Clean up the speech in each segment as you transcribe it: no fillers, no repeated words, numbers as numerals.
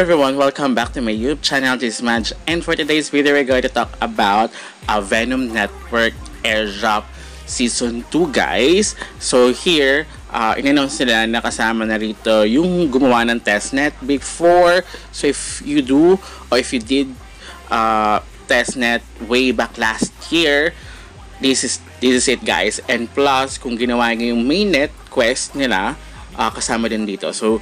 everyone, welcome back to my YouTube channel. This is Madge, and for today's video we're going to talk about Venom Network Airdrop Season 2 guys. So here, in-announce nila na kasama na rito yung gumawa ng testnet before. So if you do or if you did testnet way back last year, this is it guys. And plus, kung ginawa nyo yung mainnet quest nila, kasama din dito. So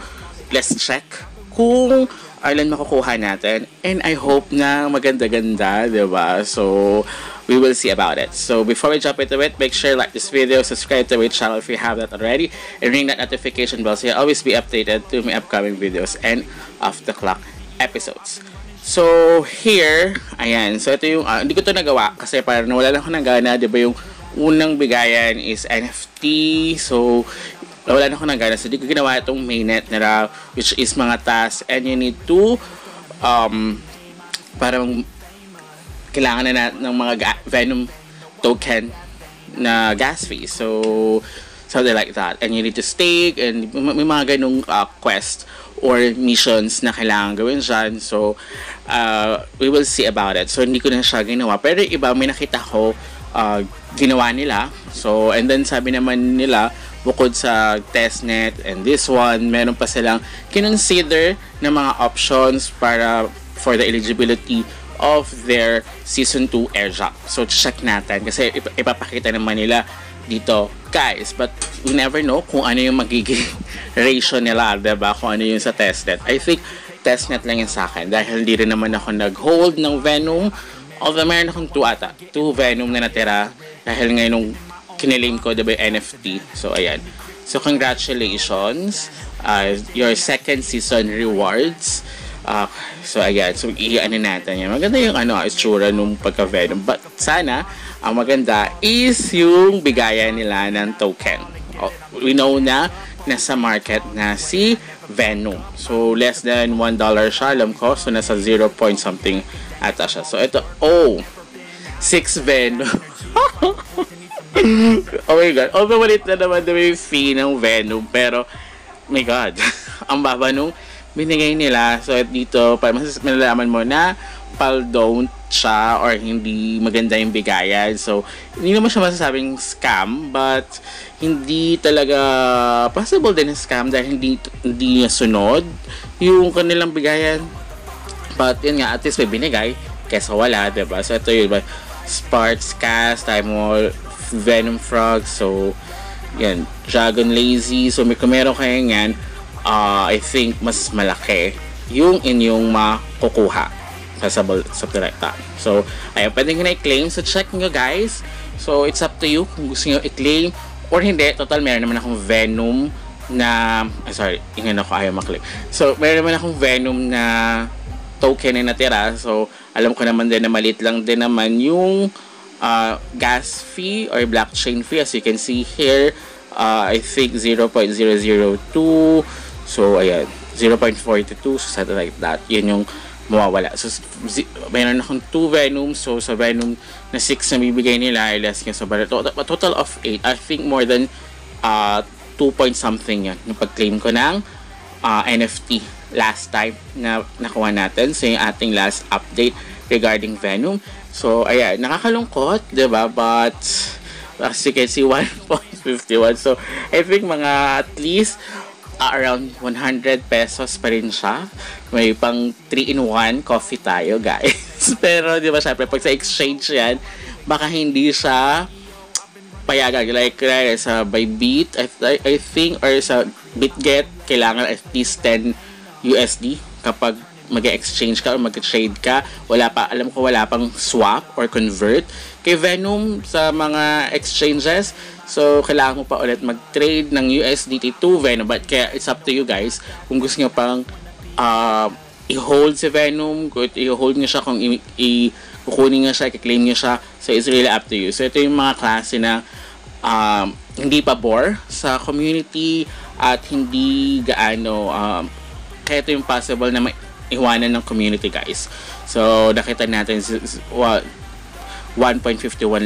let's check kung ilan makukuha natin, and I hope na maganda-ganda, diba? So we will see about it. So before we jump into it, make sure like this video, subscribe to my channel if you have that already, and ring that notification bell so you'll always be updated to my upcoming videos and off the clock episodes. So here, ayan, so ito yung hindi ko to nagawa kasi parang nawala lang ako ng gana, diba? Yung unang bigayan is NFT, so wala na ako ng gana. So, di ko ginawa itong mainnet nila, which is mga tasks, and you need to parang kailangan na ng mga Venom token na gas fee. So, something like that. And you need to stake, and may mga ganung quest or missions na kailangan gawin dyan. So, we will see about it. So, hindi ko na siya ginawa. Pero iba, may nakita ko ginawa nila. So, and then sabi naman nila, bukod sa testnet and this one, meron pa silang kinonsider na mga options para for the eligibility of their Season 2 airdrop. So, check natin kasi ipapakita naman nila dito, guys. But we never know kung ano yung magiging ratio nila, diba? Kung ano yung sa testnet. I think testnet lang yan sa akin dahil hindi rin naman ako nag-hold ng Venom. Although meron akong 2 Venom na natira dahil ngayon kinilim ko, diba, NFT. So, ayan. So, congratulations. Your second season rewards. So, ayan. So, i-ano natin yan. Maganda yung itsura nung pagka-Venom. But, sana, ang maganda is yung bigayan nila ng token. We know na nasa market na si Venom. So, less than $1 siya, alam ko. So, nasa 0 point something ata siya. So, ito, 6 Venom. Oh my god, although malit na naman yung fee ng Venom, pero my god, ang baba nung binigay nila. So dito, mas malalaman mo na don't siya or hindi maganda yung bigayan. So hindi naman siya masasabing scam, but hindi talaga possible din na scam dahil hindi niya sunod yung kanilang bigayan. But yun nga, at least may binigay kesa wala, diba? So ito yun, Sparks, Cast, Time Wall, Venom Frog. So yan, Dragon Lazy. So kung meron kayo yan, I think mas malaki yung inyong makukuha, something like that. So ayun, pwede nyo na i-claim. So check nyo guys. So it's up to you kung gusto nyo i-claim or hindi. Total meron naman akong Venom na ingin ako, ayaw maklik. So meron naman akong Venom na token na natira. So alam ko naman din na maliit lang din naman yung gas fee or blockchain fee. As you can see here, I think 0.002. So ayan, 0.42, so something like that. Yun yung mawawala. So mayroon akong 2 Venom. So sa Venom na 6 na bibigay nila, less nga sa total of 8. I think more than 2 point something yan yung pag-claim ko ng NFT last time na nakuha natin sa yung ating last update regarding Venom. So, ayan, nakakalungkot, diba? But, as you can see, 1.51. So, I think mga at least around 100 pesos pa rin siya. May pang 3-in-1 coffee tayo, guys. Pero, diba, syempre, pag sa exchange yan, baka hindi siya payagan. Like sa Bybit, I think, or sa BitGet, kailangan at least 10 USD kapag mag-exchange ka or mag-trade ka. Alam ko wala pang swap or convert kay Venom sa mga exchanges. So, kailangan mo pa ulit mag-trade ng USDT to Venom. But kaya it's up to you guys kung gusto nyo pang i-hold si Venom, kung i-hold nyo siya, kung kukunin nyo siya, i-claim nyo siya. So, it's really up to you. So, ito yung mga klase na hindi pa bore sa community at hindi gaano kaya ito yung possible na iwanan ng community guys. So nakita natin 1.51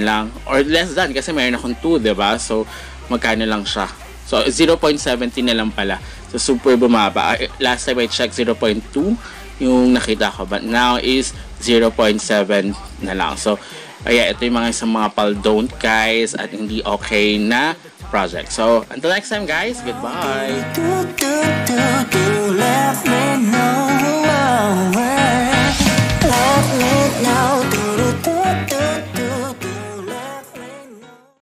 lang or less than kasi mayroon akong 2, diba? So magkano lang siya. So 0.70 na lang pala. So super bumaba. Last time I checked 0.2 yung nakita ko. But now is 0.7 na lang. So, kaya ito yung mga isang mga don't guys at hindi okay na project. So, until next time guys, goodbye! Let me know.